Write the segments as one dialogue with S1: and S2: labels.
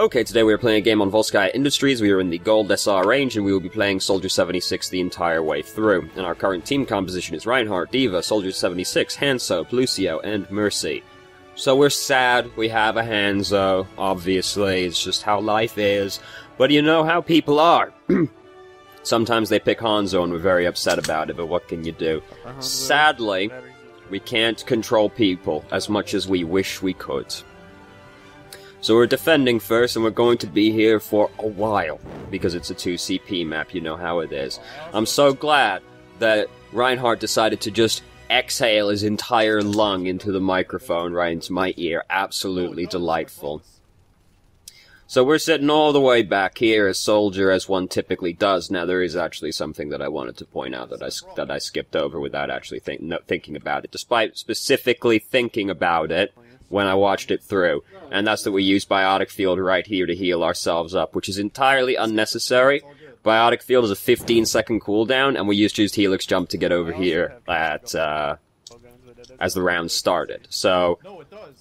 S1: Okay, today we are playing a game on Volskaya Industries. We are in the Gold SR range, and we will be playing Soldier 76 the entire way through. And our current team composition is Reinhardt, Diva, Soldier 76, Hanzo, Lucio, and Mercy. So we're sad we have a Hanzo, obviously, it's just how life is. But you know how people are. Sometimes they pick Hanzo and we're very upset about it, but what can you do? Sadly, we can't control people as much as we wish we could. So we're defending first, and we're going to be here for a while, because it's a 2CP map, you know how it is. I'm so glad that Reinhardt decided to just exhale his entire lung into the microphone right into my ear. Absolutely delightful. So we're sitting all the way back here as Soldier, as one typically does. Now, there is actually something that I wanted to point out that I skipped over without actually thinking about it, despite specifically thinking about it when I watched it through, and that's that we use Biotic Field right here to heal ourselves up, which is entirely unnecessary. Biotic Field is a 15-second cooldown, and we used to use Helix Jump to get over here at, as the round started. So,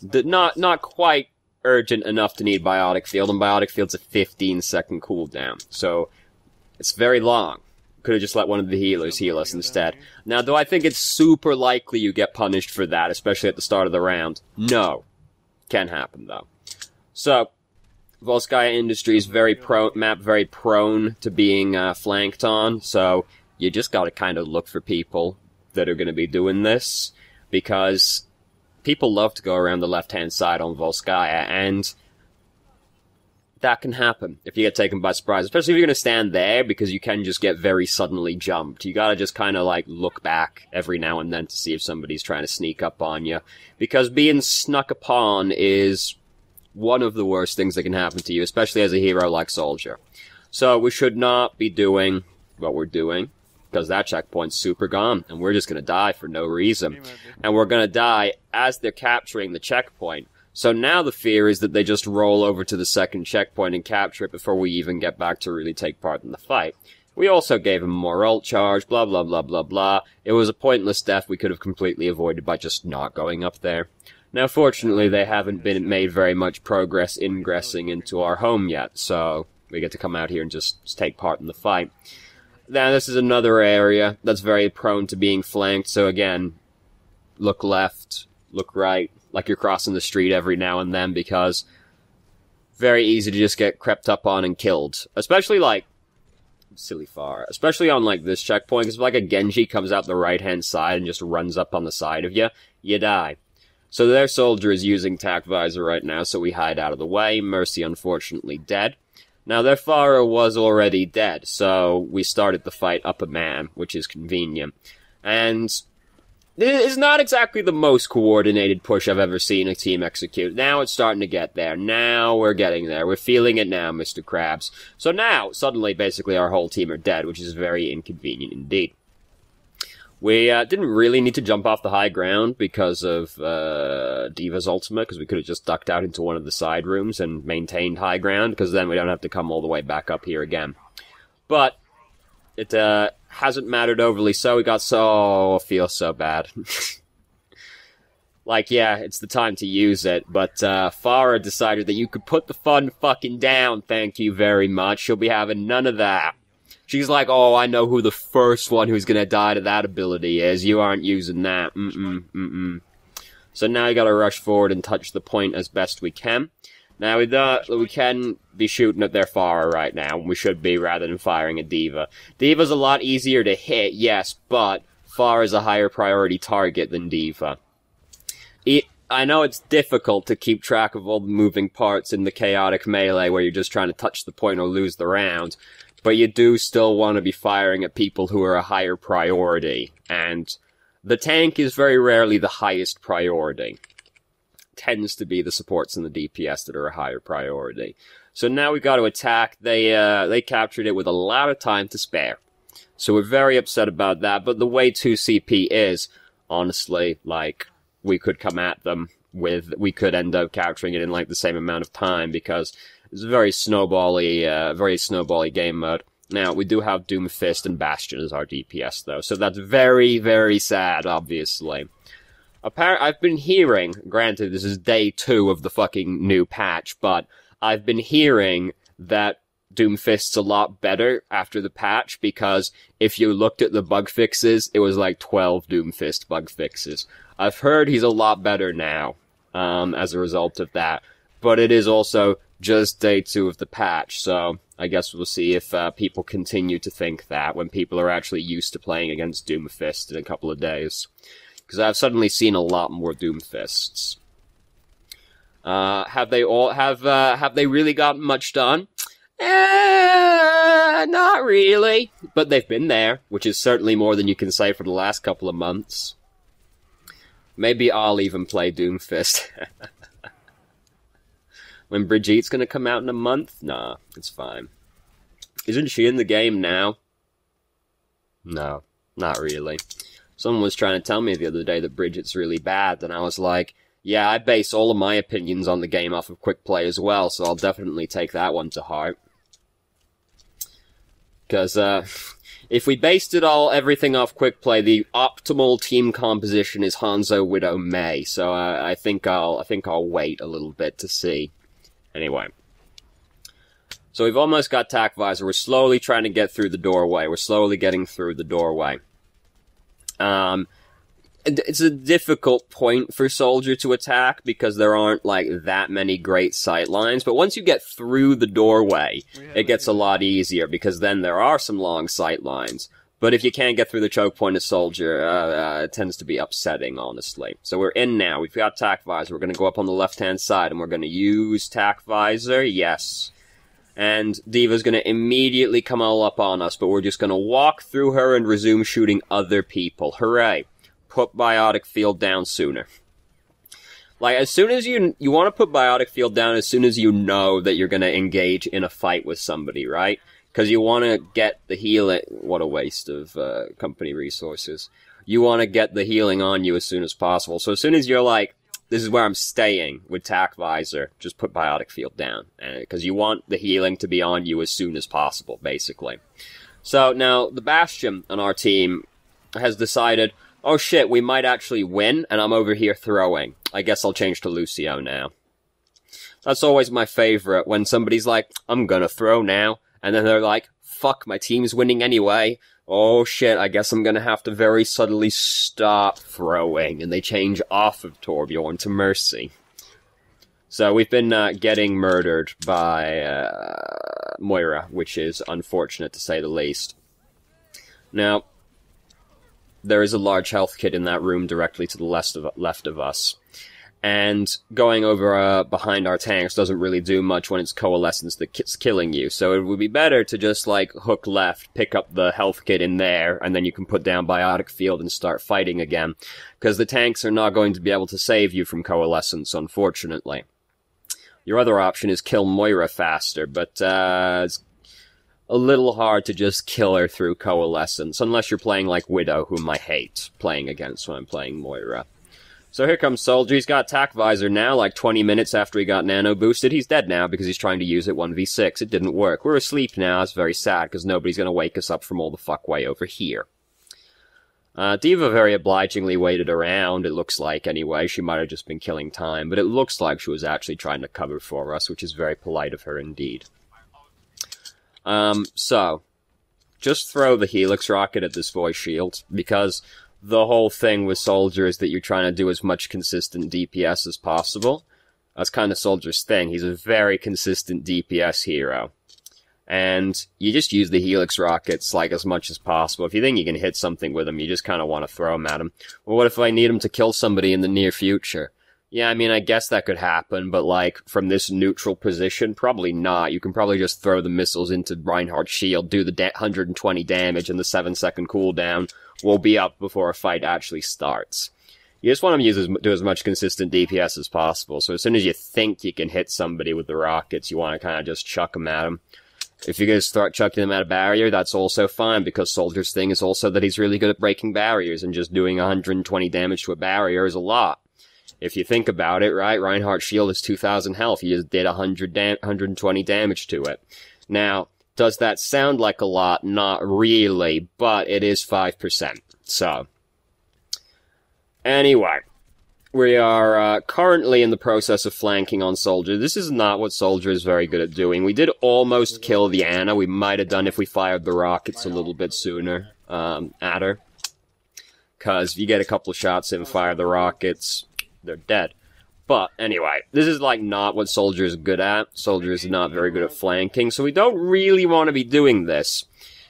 S1: not quite urgent enough to need Biotic Field, and Biotic Field's a 15-second cooldown, so it's very long. Could have just let one of the healers heal us instead. Now, do I think it's super likely you get punished for that, especially at the start of the round? No. Can happen, though. So, Volskaya Industries very prone to being flanked on, so you just gotta kind of look for people that are gonna be doing this, because people love to go around the left-hand side on Volskaya, and that can happen if you get taken by surprise, especially if you're going to stand there, because you can just get very suddenly jumped. You gotta just kind of, like, look back every now and then to see if somebody's trying to sneak up on you, because being snuck upon is one of the worst things that can happen to you, especially as a hero like Soldier. So we should not be doing what we're doing, because that checkpoint's super gone, and we're just going to die for no reason. And we're going to die as they're capturing the checkpoint. So now the fear is that they just roll over to the second checkpoint and capture it before we even get back to really take part in the fight. We also gave him more ult charge, blah blah blah blah blah. It was a pointless death we could have completely avoided by just not going up there. Now fortunately they haven't been made very much progress ingressing into our home yet, so we get to come out here and just take part in the fight. Now this is another area that's very prone to being flanked, so again, look left, look right, like you're crossing the street every now and then, because very easy to just get crept up on and killed. Especially, like, silly far. Especially on, like, this checkpoint, because if, like, a Genji comes out the right-hand side and just runs up on the side of you, you die. So their Soldier is using Tac Visor right now, so we hide out of the way. Mercy, unfortunately, dead. Now, their Pharah was already dead, so we started the fight up a man, which is convenient. And it is not exactly the most coordinated push I've ever seen a team execute. Now it's starting to get there. Now we're getting there. We're feeling it now, Mr. Krabs. So now, suddenly, basically, our whole team are dead, which is very inconvenient indeed. We didn't really need to jump off the high ground because of Diva's ultimate, because we could have just ducked out into one of the side rooms and maintained high ground, because then we don't have to come all the way back up here again. But it hasn't mattered overly, so we got I feel so bad. Like, yeah, it's the time to use it, but Pharah decided that you could put the fun fucking down, thank you very much. She'll be having none of that. She's like, oh, I know who the first one who's gonna die to that ability is. You aren't using that. So now we gotta rush forward and touch the point as best we can. Now, we can be shooting at their Pharah right now. We should be, rather than firing at Diva. Diva's a lot easier to hit, yes, but Pharah's a higher priority target than Diva. I know it's difficult to keep track of all the moving parts in the chaotic melee where you're just trying to touch the point or lose the round, but you do still want to be firing at people who are a higher priority, and the tank is very rarely the highest priority. Tends to be the supports and the DPS that are a higher priority. So now we've got to attack. They captured it with a lot of time to spare. So we're very upset about that, but the way 2CP is, honestly, like, we could come at them we could end up capturing it in, like, the same amount of time, because it's a very snowbally game mode. Now, we do have Doomfist and Bastion as our DPS, though, so that's very, very sad, obviously. I've been hearing, granted this is day 2 of the fucking new patch, but I've been hearing that Doomfist's a lot better after the patch, because if you looked at the bug fixes, it was like 12 Doomfist bug fixes. I've heard he's a lot better now, as a result of that. But it is also just day 2 of the patch, so I guess we'll see if people continue to think that when people are actually used to playing against Doomfist in a couple of days. Because I've suddenly seen a lot more Doomfists. Have they really gotten much done? Not really. But they've been there, which is certainly more than you can say for the last couple of months. Maybe I'll even play Doomfist. When Brigitte's gonna come out in a month? Nah, it's fine. Isn't she in the game now? No, not really. Someone was trying to tell me the other day that Bridget's really bad, and I was like, yeah, I base all of my opinions on the game off of quick play as well, so I'll definitely take that one to heart. Because, if we based everything off quick play, the optimal team composition is Hanzo, Widow, Mei, so I think I'll wait a little bit to see. Anyway. So we've almost got Tac Visor. We're slowly trying to get through the doorway. We're slowly getting through the doorway. It's a difficult point for Soldier to attack because there aren't, like, that many great sight lines. But once you get through the doorway, it gets a lot easier because then there are some long sight lines. But if you can't get through the choke point of Soldier, it tends to be upsetting, honestly. So we're in now. We've got Tac Visor. We're going to go up on the left-hand side, and we're going to use Tac Visor. Yes. And D.Va's going to immediately come all up on us, but we're just going to walk through her and resume shooting other people. Hooray. Put Biotic Field down sooner. Like, as soon as you want to put Biotic Field down as soon as you know that you're going to engage in a fight with somebody, right? Because you want to get the healing... What a waste of company resources. You want to get the healing on you as soon as possible. So as soon as you're like, this is where I'm staying with Tac Visor, just put Biotic Field down. Because you want the healing to be on you as soon as possible, basically. So now, the Bastion on our team has decided, oh shit, we might actually win, and I'm over here throwing. I guess I'll change to Lucio now. That's always my favorite, when somebody's like, I'm gonna throw now. And then they're like, fuck, my team's winning anyway. Oh shit, I guess I'm gonna have to very subtly stop throwing. And they change off of Torbjorn to Mercy. So we've been getting murdered by Moira, which is unfortunate to say the least. Now, there is a large health kit in that room directly to the left of us. And going over behind our tanks doesn't really do much when it's Coalescence that's killing you. So it would be better to just, like, hook left, pick up the health kit in there, and then you can put down Biotic Field and start fighting again. Because the tanks are not going to be able to save you from Coalescence, unfortunately. Your other option is kill Moira faster, but it's a little hard to just kill her through Coalescence, unless you're playing like Widow, whom I hate playing against when I'm playing Moira. So here comes Soldier. He's got Tac Visor now, like 20 minutes after he got nano boosted. He's dead now because he's trying to use it 1v6. It didn't work. We're asleep now. It's very sad because nobody's going to wake us up from all the fuckway over here. D.Va very obligingly waited around, it looks like, anyway. She might have just been killing time, but it looks like she was actually trying to cover for us, which is very polite of her indeed. So, just throw the Helix Rocket at this voice shield, because the whole thing with Soldier is that you're trying to do as much consistent DPS as possible. That's kind of Soldier's thing. He's a very consistent DPS hero. And you just use the Helix Rockets, like, as much as possible. If you think you can hit something with them, you just kind of want to throw them at him. Well, what if I need him to kill somebody in the near future? Yeah, I mean, I guess that could happen, but, like, from this neutral position, probably not. You can probably just throw the missiles into Reinhardt's shield, do the 120 damage and the 7-second cooldown. We'll be up before a fight actually starts. You just want to do as much consistent DPS as possible, so as soon as you think you can hit somebody with the rockets, you want to kind of just chuck them at them. If you're going to start chucking them at a barrier, that's also fine, because Soldier's thing is also that he's really good at breaking barriers, and just doing 120 damage to a barrier is a lot. If you think about it, right, Reinhardt's shield is 2,000 health. He just did 120 damage to it. Now, does that sound like a lot? Not really, but it is 5%. So, anyway, we are currently in the process of flanking on Soldier. This is not what Soldier is very good at doing. We did almost kill the Ana. We might have done if we fired the rockets a little bit sooner at her. Because if you get a couple of shots in, fire the rockets, they're dead. But anyway, this is like not what Soldier is good at. Soldier is not very good at flanking, so we don't really want to be doing this.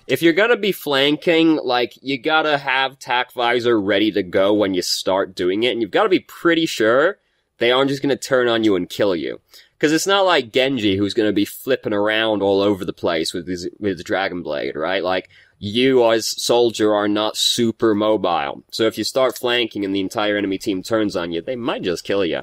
S1: If you're gonna be flanking, like, you gotta have TAC Visor ready to go when you start doing it, and you've gotta be pretty sure they aren't just gonna turn on you and kill you. Because it's not like Genji, who's gonna be flipping around all over the place with his Dragon Blade, right? Like, you as Soldier are not super mobile. So if you start flanking and the entire enemy team turns on you, they might just kill you.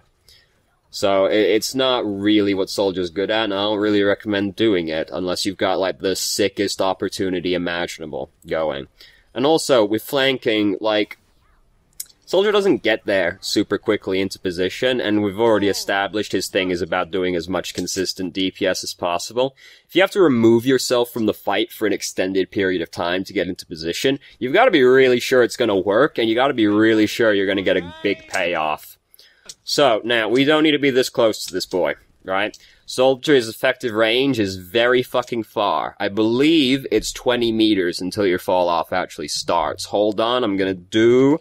S1: So it's not really what Soldier's good at, and I don't really recommend doing it unless you've got, like, the sickest opportunity imaginable going. And also, with flanking, like, Soldier doesn't get there super quickly into position, and we've already established his thing is about doing as much consistent DPS as possible. If you have to remove yourself from the fight for an extended period of time to get into position, you've got to be really sure it's going to work, and you got to be really sure you're going to get a big payoff. So, now, we don't need to be this close to this boy, right? Soldier's effective range is very fucking far. I believe it's 20 meters until your fall-off actually starts. Hold on, I'm gonna do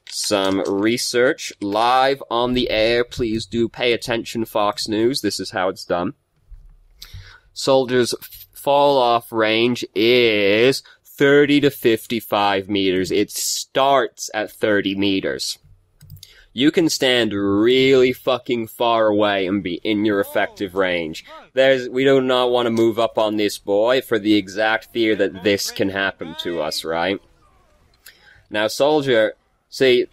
S1: some research live on the air. Please do pay attention, Fox News. This is how it's done. Soldier's fall-off range is 30 to 55 meters. It starts at 30 meters. You can stand really fucking far away and be in your effective range. We do not want to move up on this boy for the exact fear that this can happen to us, right? Now, Soldier, see,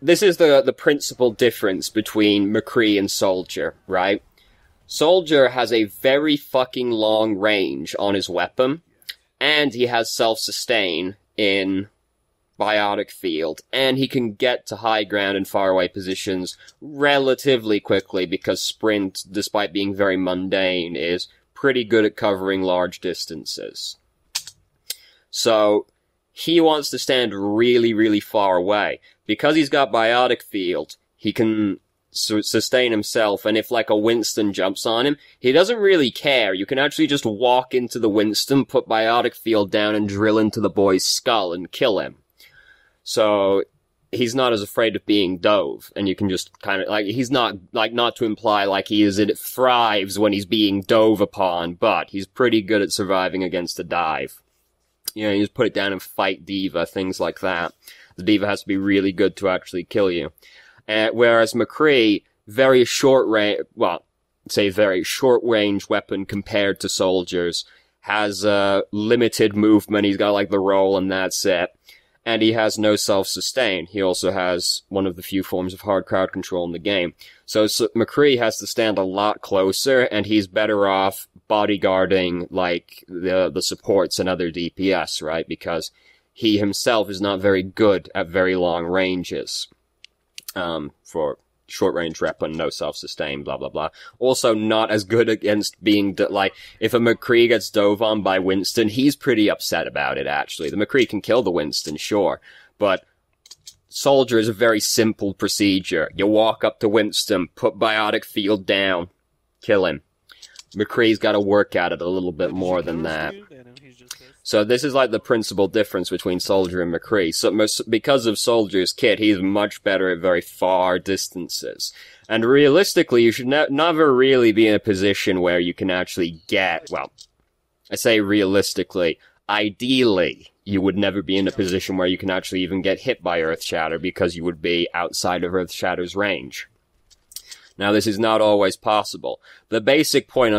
S1: this is the principal difference between McCree and Soldier, right? Soldier has a very fucking long range on his weapon, and he has self-sustain in Biotic Field, and he can get to high ground and faraway positions relatively quickly because Sprint, despite being very mundane, is pretty good at covering large distances. So, he wants to stand really, really far away. Because he's got Biotic Field, he can sustain himself, and if, like, a Winston jumps on him, he doesn't really care. You can actually just walk into the Winston, put Biotic Field down, and drill into the boy's skull and kill him. So, he's not as afraid of being dove, and you can just kind of, like, he's not, like, not to imply like he is, it thrives when he's being dove upon, but he's pretty good at surviving against a dive. You know, you just put it down and fight D.Va, things like that. The D.Va has to be really good to actually kill you. Whereas McCree, very short range, well, say very short range weapon compared to Soldiers, has, limited movement, he's got, like, the roll and that's it. And he has no self-sustain. He also has one of the few forms of hard crowd control in the game. So McCree has to stand a lot closer, and he's better off bodyguarding, like, the supports and other DPS, right? Because he himself is not very good at very long ranges. For short-range weapon, no self-sustain, blah, blah, blah. Also not as good against being, like, if a McCree gets dove on by Winston, he's pretty upset about it, actually. The McCree can kill the Winston, sure, but Soldier is a very simple procedure. You walk up to Winston, put Biotic Field down, kill him. McCree's gotta work at it a little bit more than that. So this is like the principal difference between Soldier and McCree. So because of Soldier's kit, he's much better at very far distances. And realistically, you should never really be in a position where you can actually get, well, I say realistically, ideally, you would never be in a position where you can actually even get hit by Earthshatter because you would be outside of Earthshatter's range. Now, this is not always possible. The basic point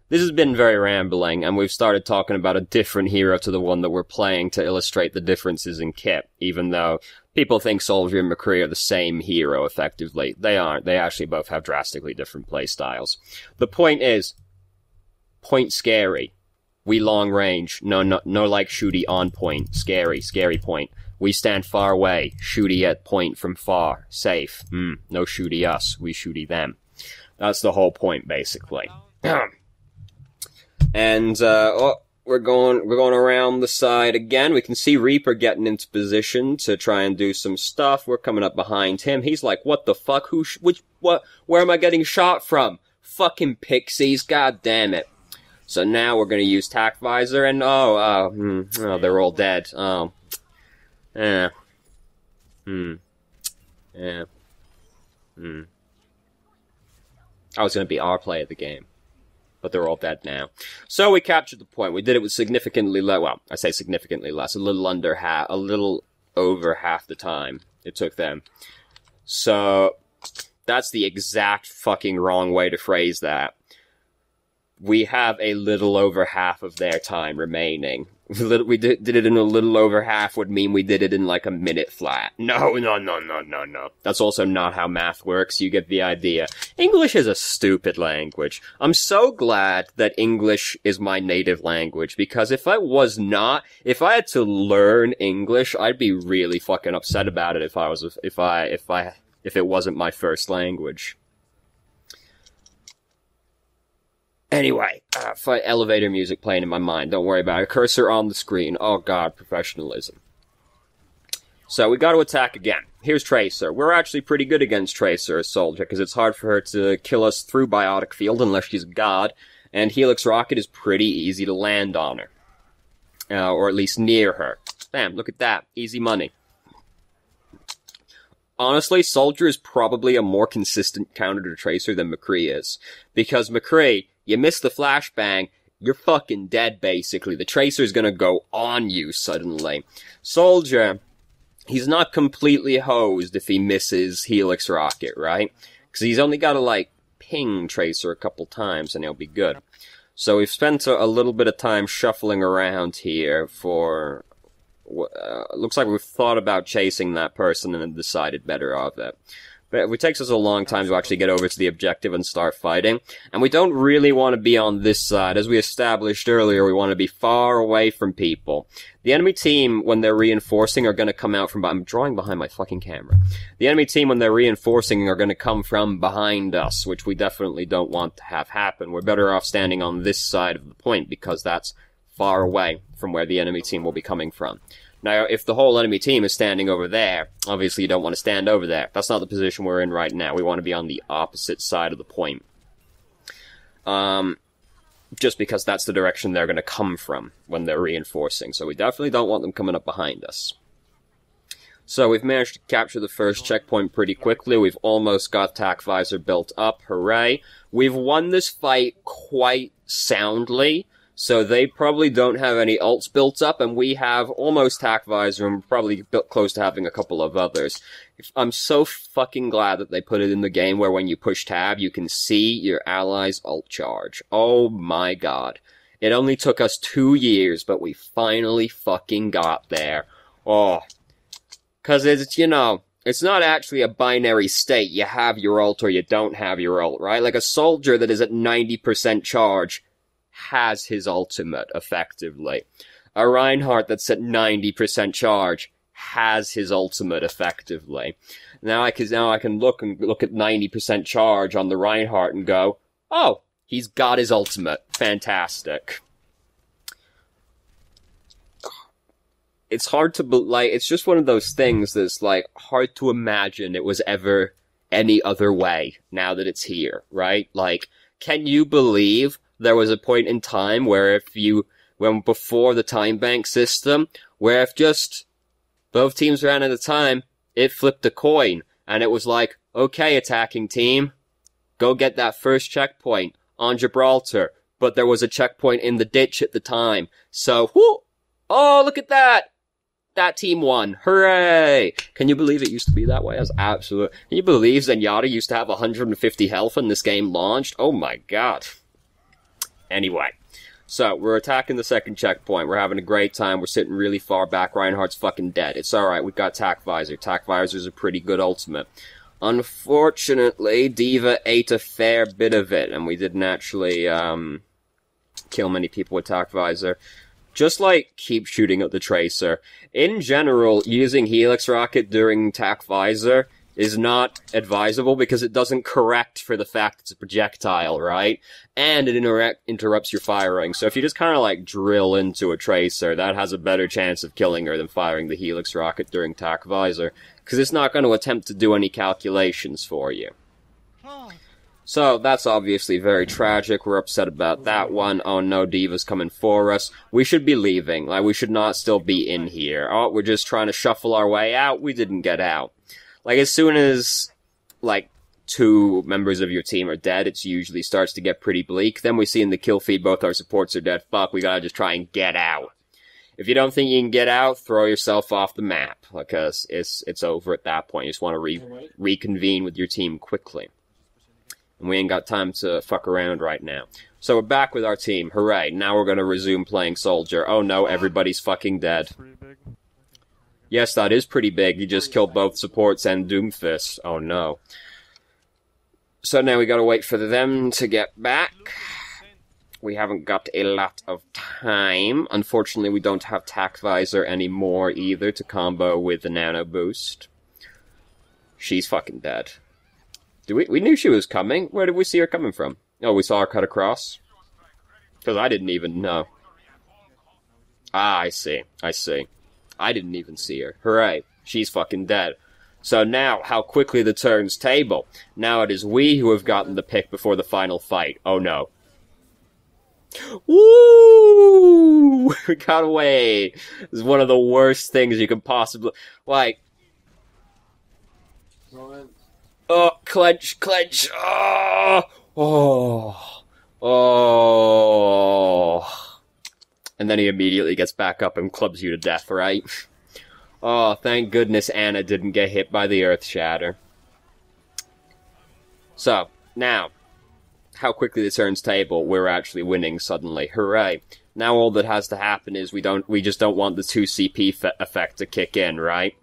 S1: this has been very rambling, and we've started talking about a different hero to the one that we're playing to illustrate the differences in kit, even though people think Soldier and McCree are the same hero, effectively. They aren't. They actually both have drastically different playstyles. The point is, point scary. We long range. No like shooty on point. Scary point. We stand far away. Shooty at point from far. Safe. No shooty us. We shooty them. That's the whole point, basically. And, we're going around the side again. We can see Reaper getting into position to try and do some stuff. We're coming up behind him. He's like, what the fuck? Where am I getting shot from? Fucking pixies, god damn it. So now we're gonna use Tac Visor, and they're all dead. That was gonna be our play of the game. But they're all dead now. So we captured the point. We did it with significantly less, well, I say significantly less, a little over half the time it took them. So, that's the exact fucking wrong way to phrase that. We have a little over half of their time remaining. We did it in a little over half would mean we did it in like a minute flat. No. That's also not how math works. You get the idea. English is a stupid language. I'm so glad that English is my native language, because if I had to learn English, I'd be really fucking upset about it if it wasn't my first language. Anyway, elevator music playing in my mind. Don't worry about it. Cursor on the screen. Oh god, professionalism. So we got to attack again. Here's Tracer. We're actually pretty good against Tracer as Soldier, because it's hard for her to kill us through Biotic Field unless she's a god, and Helix Rocket is pretty easy to land on her. Or at least near her. Bam, look at that. Easy money. Honestly, Soldier is probably a more consistent counter to Tracer than McCree is. Because McCree, you miss the flashbang, you're fucking dead, basically. The Tracer's gonna go on you suddenly. Soldier, he's not completely hosed if he misses Helix Rocket, right? Because he's only gotta, like, ping Tracer a couple times and he'll be good. So we've spent a little bit of time shuffling around here for... looks like we've thought about chasing that person and then decided better of it. But it takes us a long time to actually get over to the objective and start fighting. And we don't really want to be on this side. As we established earlier, we want to be far away from people. The enemy team, when they're reinforcing, are going to come out from... I'm drawing behind my fucking camera. The enemy team, when they're reinforcing, are going to come from behind us, which we definitely don't want to have happen. We're better off standing on this side of the point, because that's far away from where the enemy team will be coming from. Now, if the whole enemy team is standing over there, obviously you don't want to stand over there. That's not the position we're in right now. We want to be on the opposite side of the point. Just because that's the direction they're going to come from when they're reinforcing. So we definitely don't want them coming up behind us. So we've managed to capture the first checkpoint pretty quickly. We've almost got Tac Visor built up. Hooray. We've won this fight quite soundly. So they probably don't have any ults built up, and we have almost Tac Visor, and we're probably close to having a couple of others. I'm so fucking glad that they put it in the game where when you push tab, you can see your allies' ult charge. Oh my god. It only took us 2 years, but we finally fucking got there. Oh. 'Cause it's, you know, it's not actually a binary state. You have your ult or you don't have your ult, right? Like a soldier that is at 90% charge has his ultimate, effectively. A Reinhardt that's at 90% charge has his ultimate, effectively. Now I can look at 90% charge on the Reinhardt and go, oh, he's got his ultimate. Fantastic. It's hard to, it's just one of those things that's, like, hard to imagine it was ever any other way now that it's here, right? Like, can you believe there was a point in time where before the time bank system, where if just both teams ran at a time, it flipped a coin, and it was like, okay, attacking team, go get that first checkpoint on Gibraltar, but there was a checkpoint in the ditch at the time, so, whoo, oh, look at that! That team won. Hooray! Can you believe it used to be that way? That's absolute. Can you believe Zenyatta used to have 150 health when this game launched? Oh my god. Anyway, so we're attacking the second checkpoint. We're having a great time. We're sitting really far back. Reinhardt's fucking dead. It's alright. We've got Tac Visor. Tac Visor's a pretty good ultimate. Unfortunately, D.Va ate a fair bit of it, and we didn't actually kill many people with Tac Visor. Just, like, keep shooting at the Tracer. In general, using Helix Rocket during Tac Visor is not advisable because it doesn't correct for the fact it's a projectile, right? And it interrupts your firing. So if you just kind of like drill into a tracer, that has a better chance of killing her than firing the Helix rocket during TAC visor, because it's not going to attempt to do any calculations for you. So, that's obviously very tragic. We're upset about that one. Oh no, Diva's coming for us. We should be leaving. Like, we should not still be in here. Oh, we're just trying to shuffle our way out. We didn't get out. Like, as soon as, like, 2 members of your team are dead, it usually starts to get pretty bleak. Then we see in the kill feed both our supports are dead. Fuck, we gotta just try and get out. If you don't think you can get out, throw yourself off the map, because it's over at that point. You just want to reconvene with your team quickly. And we ain't got time to fuck around right now. So we're back with our team. Hooray. Now we're gonna resume playing Soldier. Oh no, everybody's fucking dead. Yes, that is pretty big. You just killed both supports and Doomfist. Oh no. So now we gotta wait for them to get back. We haven't got a lot of time. Unfortunately, we don't have TAC visor anymore either to combo with the nano boost. She's fucking dead. We knew she was coming. Where did we see her coming from? Oh, we saw her cut across? Because I didn't even know. Ah, I see. I didn't even see her. Hooray. She's fucking dead. So now, how quickly the turns table. Now it is we who have gotten the pick before the final fight. Oh no. Woo! We got away. This is one of the worst things you can possibly... Like... Oh, clench. Oh. And then he immediately gets back up and clubs you to death, right? Oh, thank goodness Anna didn't get hit by the Earth Shatter. So, now, how quickly this turns table, we're actually winning suddenly. Hooray. Now all that has to happen is we just don't want the 2 CP effect to kick in, right?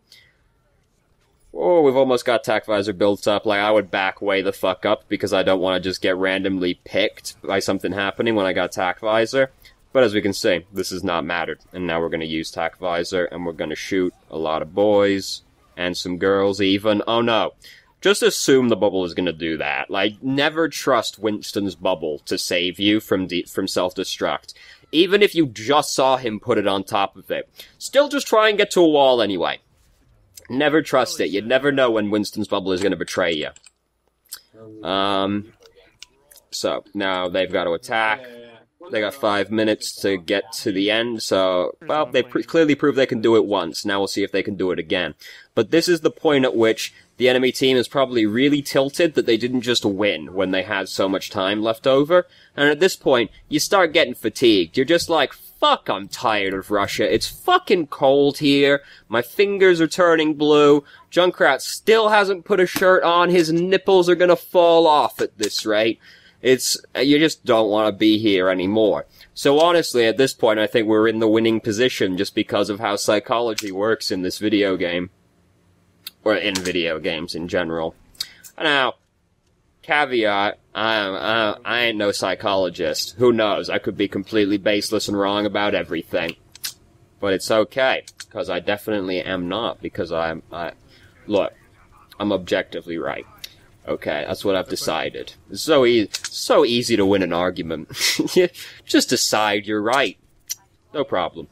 S1: Oh, we've almost got TAC visor built up. Like, I would back way the fuck up because I don't want to just get randomly picked by something happening when I got TAC visor. But as we can see, this has not mattered. And now we're going to use TAC visor, and we're going to shoot a lot of boys, and some girls even. Oh no. Just assume the bubble is going to do that. Like, never trust Winston's bubble to save you from self-destruct. Even if you just saw him put it on top of it. Still just try and get to a wall anyway. Never trust it. You'd never know when Winston's bubble is going to betray you. So, now they've got to attack. They got 5 minutes to get to the end, so, well, they clearly proved they can do it once. Now we'll see if they can do it again. But this is the point at which the enemy team is probably really tilted that they didn't just win when they had so much time left over. And at this point, you start getting fatigued. You're just like, fuck, I'm tired of Russia. It's fucking cold here. My fingers are turning blue. Junkrat still hasn't put a shirt on. His nipples are gonna fall off at this rate. You just don't want to be here anymore. So honestly, at this point, I think we're in the winning position just because of how psychology works in this video game. Or in video games in general. Now, caveat, I ain't no psychologist. Who knows? I could be completely baseless and wrong about everything. But it's okay, because I definitely am not, because look, I'm objectively right. Okay, that's what I've decided. It's so easy to win an argument. Just decide you're right. No problem.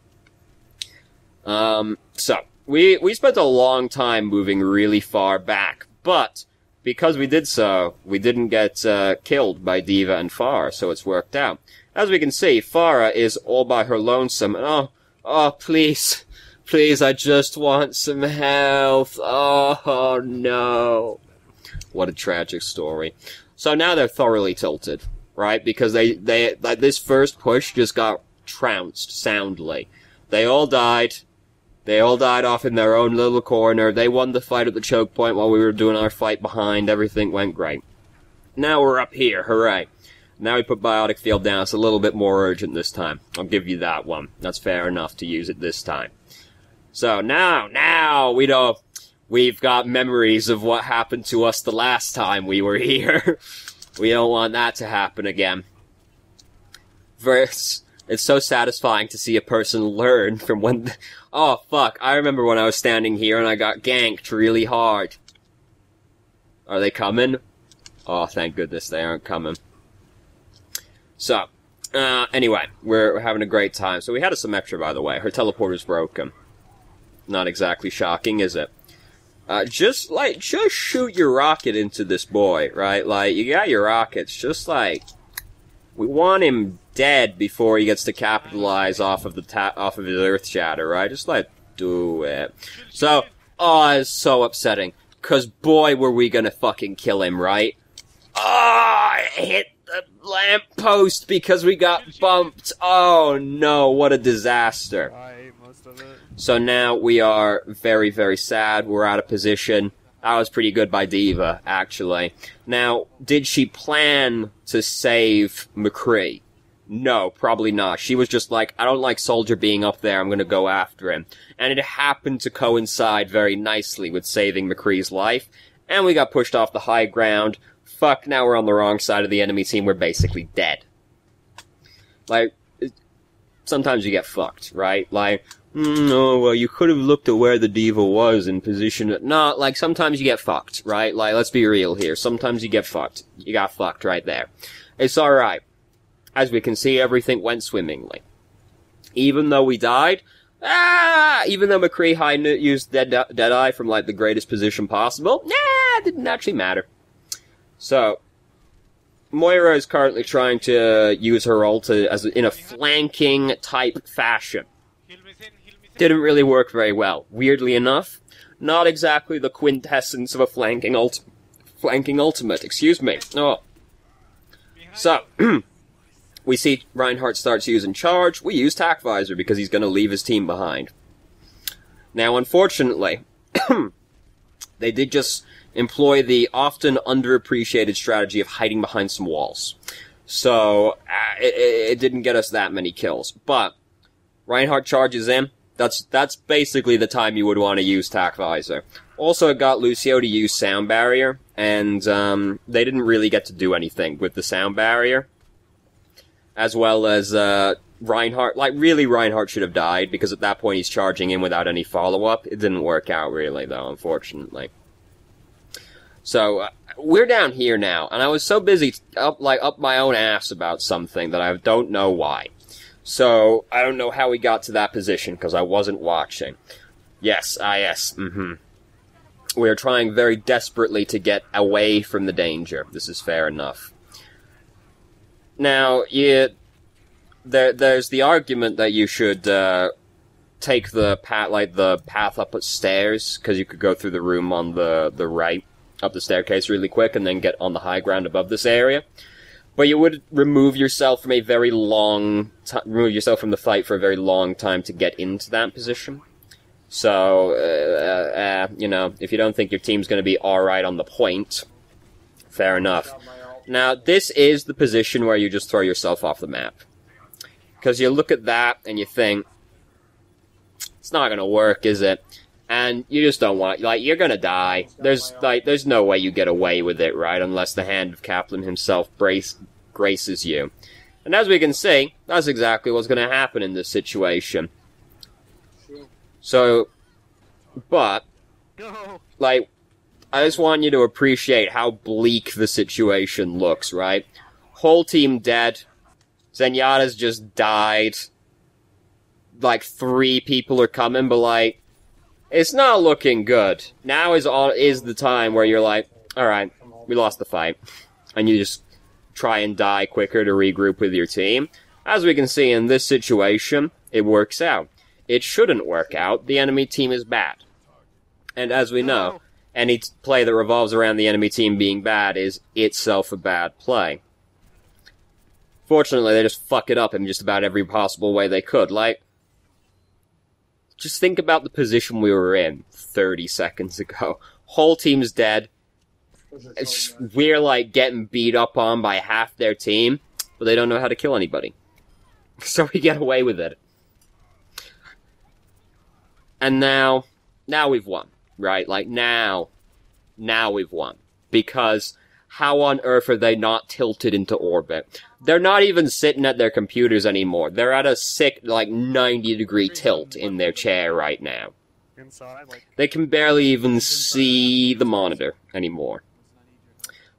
S1: So, we spent a long time moving really far back, but because we did so, we didn't get killed by Diva and Farah, so it's worked out. As we can see, Farah is all by her lonesome, and oh, please, I just want some health. Oh, no. What a tragic story. So now they're thoroughly tilted, right? Because they like, this first push just got trounced soundly. They all died. They all died off in their own little corner. They won the fight at the choke point while we were doing our fight behind. Everything went great. Now we're up here. Hooray. Now we put Biotic Field down. It's a little bit more urgent this time. I'll give you that one. That's fair enough to use it this time. So now, we've got memories of what happened to us the last time we were here. We don't want that to happen again. It's so satisfying to see a person learn from when... Oh, fuck. I remember when I was standing here and I got ganked really hard. Are they coming? Oh, thank goodness they aren't coming. So, anyway, we're having a great time. So we had a Symmetra, by the way. Her teleporter's broken. Not exactly shocking, is it? Just shoot your rocket into this boy, right? Like, you got your rockets, just like, we want him dead before he gets to capitalize off of his Earth Shatter, right? Just like, do it. So, oh, it's so upsetting. 'Cause boy, were we gonna fucking kill him, right? Oh, I hit the lamppost because we got bumped. Oh no, what a disaster.
S2: I ate most of it.
S1: So now we are very, very sad. We're out of position. That was pretty good by Diva, actually. Now, did she plan to save McCree? No, probably not. She was just like, I don't like Soldier being up there, I'm gonna go after him. And it happened to coincide very nicely with saving McCree's life, and we got pushed off the high ground. Fuck, now we're on the wrong side of the enemy team, we're basically dead. Like, sometimes you get fucked, right? Like, oh, well, you could have looked at where the Diva was and positioned it. No, like, sometimes you get fucked, right? Like, let's be real here. Sometimes you get fucked. You got fucked right there. It's alright. As we can see, everything went swimmingly. Even though we died, even though McCree used Deadeye from, like, the greatest position possible, it didn't actually matter. So, Moira is currently trying to use her ult in a flanking type fashion. Didn't really work very well. Weirdly enough, not exactly the quintessence of a flanking ultimate, excuse me. Oh. So, we see Reinhardt starts using Charge. We use Tac Visor because he's going to leave his team behind. Now, unfortunately, they did just employ the often underappreciated strategy of hiding behind some walls. So, it didn't get us that many kills. But, Reinhardt charges in. That's basically the time you would want to use Tac Visor. Also, it got Lucio to use Sound Barrier, and they didn't really get to do anything with the Sound Barrier. As well as Reinhardt. Like, really, Reinhardt should have died, because at that point he's charging in without any follow-up. It didn't work out, really, though, unfortunately. So, we're down here now, and I was so busy up my own ass about something that I don't know why. So, I don't know how we got to that position, because I wasn't watching. Yes, We are trying very desperately to get away from the danger. This is fair enough. Now, there's the argument that you should take the path up the stairs, because you could go through the room on the right, up the staircase really quick, and then get on the high ground above this area. But you would remove yourself from remove yourself from the fight for a very long time to get into that position. So, you know, if you don't think your team's going to be alright on the point, fair enough. Now, this is the position where you just throw yourself off the map. Because you look at that and you think, it's not going to work, is it? And you just don't want, like, you're going to die. There's no way you get away with it, right? Unless the hand of Kaplan himself graces you. And as we can see, that's exactly what's going to happen in this situation. So, but, like, I just want you to appreciate how bleak the situation looks, right? Whole team dead. Zenyatta's just died. Like, 3 people are coming, but, like, it's not looking good. Now is the time where you're like, alright, we lost the fight. And you just try and die quicker to regroup with your team. As we can see in this situation, it works out. It shouldn't work out. The enemy team is bad. And as we know, any play that revolves around the enemy team being bad is itself a bad play. Fortunately, they just fuck it up in just about every possible way they could. Like, just think about the position we were in 30 seconds ago. Whole team's dead. We're, like, getting beat up on by half their team, but they don't know how to kill anybody. So we get away with it. And now we've won, right? Like, now we've won. Because how on earth are they not tilted into orbit? They're not even sitting at their computers anymore. They're at a sick, like, 90-degree tilt in their chair right now. They can barely even see the monitor anymore.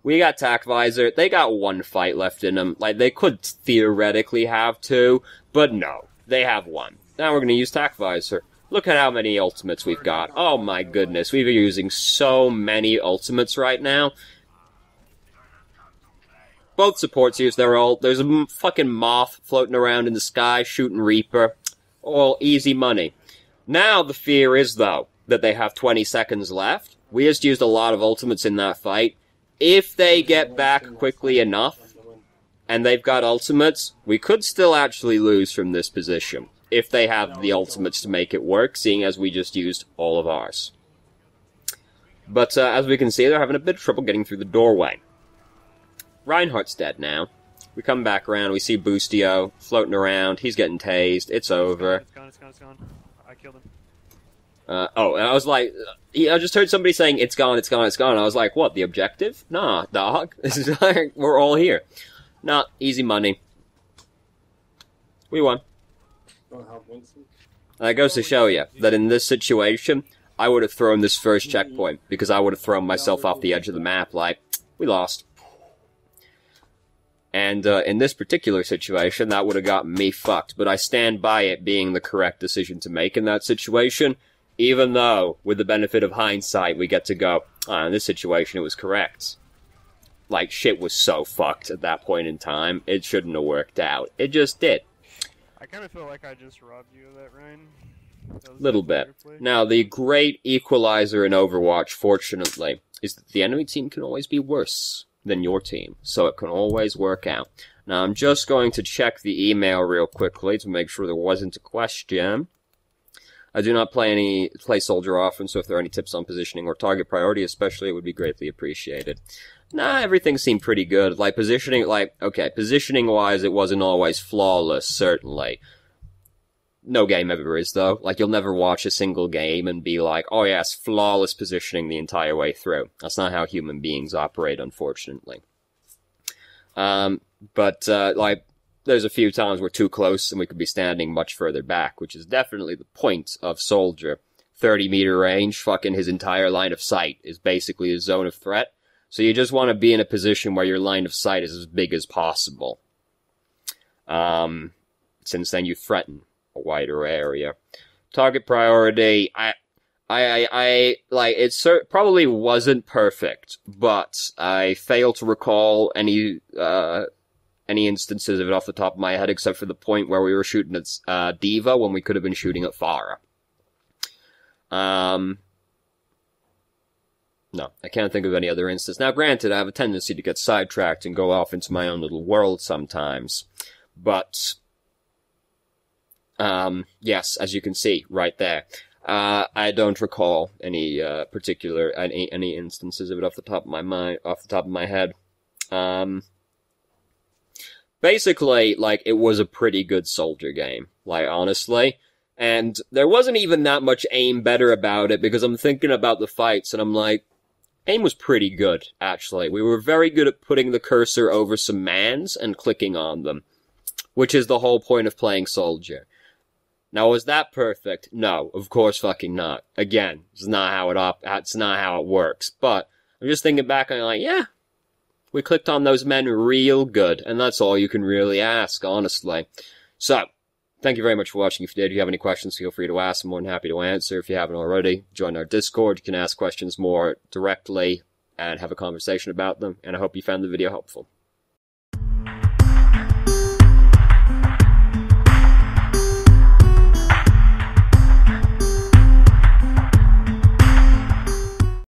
S1: We got Tac Visor. They got one fight left in them. Like, they could theoretically have two, but no. They have one. Now we're going to use Tac Visor. Look at how many ultimates we've got. Oh my goodness, we're using so many ultimates right now. Both supports use their ult. There's a fucking moth floating around in the sky shooting Reaper. All easy money. Now the fear is, though, that they have 20 seconds left. We just used a lot of ultimates in that fight. If they get back quickly enough, and they've got ultimates, we could still actually lose from this position. If they have the ultimates to make it work, seeing as we just used all of ours. But as we can see, they're having a bit of trouble getting through the doorway. Reinhardt's dead now. We come back around, we see Boostio floating around, he's getting tased, it's over.
S2: It's gone. I killed him.
S1: Oh, and I was like, I just heard somebody saying, it's gone. I was like, what, the objective? Nah, dog. This is like, we're all here. Nah, easy money. We won. That goes to show you that in this situation, I would have thrown this first checkpoint, because I would have thrown myself off the edge of the map, like, we lost. And in this particular situation, that would have gotten me fucked, but I stand by it being the correct decision to make in that situation, even though, with the benefit of hindsight, we get to go, in this situation it was correct. Like, shit was so fucked at that point in time, it shouldn't have worked out. It just did.
S2: I kind of feel like I just robbed you of that, Ryan.
S1: Little bit. Now, the great equalizer in Overwatch, fortunately, is that the enemy team can always be worse than your team, so it can always work out. Now, I'm just going to check the email real quickly to make sure there wasn't a question. I do not play Soldier often, so if there are any tips on positioning or target priority especially, it would be greatly appreciated. Nah, everything seemed pretty good. Like, positioning, okay, positioning-wise, it wasn't always flawless, certainly. No game ever is, though. Like, you'll never watch a single game and be like, oh yes, flawless positioning the entire way through. That's not how human beings operate, unfortunately. Like, there's a few times we're too close and we could be standing much further back, which is definitely the point of Soldier. 30-meter range, fucking his entire line of sight is basically a zone of threat. So you just want to be in a position where your line of sight is as big as possible. Since then you threaten a wider area. Target priority, it probably wasn't perfect, but I fail to recall any instances of it off the top of my head, except for the point where we were shooting at Diva when we could have been shooting at Pharah. No, I can't think of any other instance. Now, granted, I have a tendency to get sidetracked and go off into my own little world sometimes. But, yes, as you can see, right there. I don't recall any particular any instances of it off the top of my head. Basically, like, it was a pretty good Soldier game, like, honestly. And there wasn't even that much aim better about it, because I'm thinking about the fights, and I'm like, aim was pretty good, actually. We were very good at putting the cursor over some mans and clicking on them, which is the whole point of playing Soldier. Now, was that perfect? No, of course fucking not. Again, it's not how it works. But I'm just thinking back and I'm like, yeah, we clicked on those men real good, and that's all you can really ask, honestly. So, thank you very much for watching. If you did, if you have any questions, feel free to ask. I'm more than happy to answer. If you haven't already, join our Discord. You can ask questions more directly and have a conversation about them. And I hope you found the video helpful.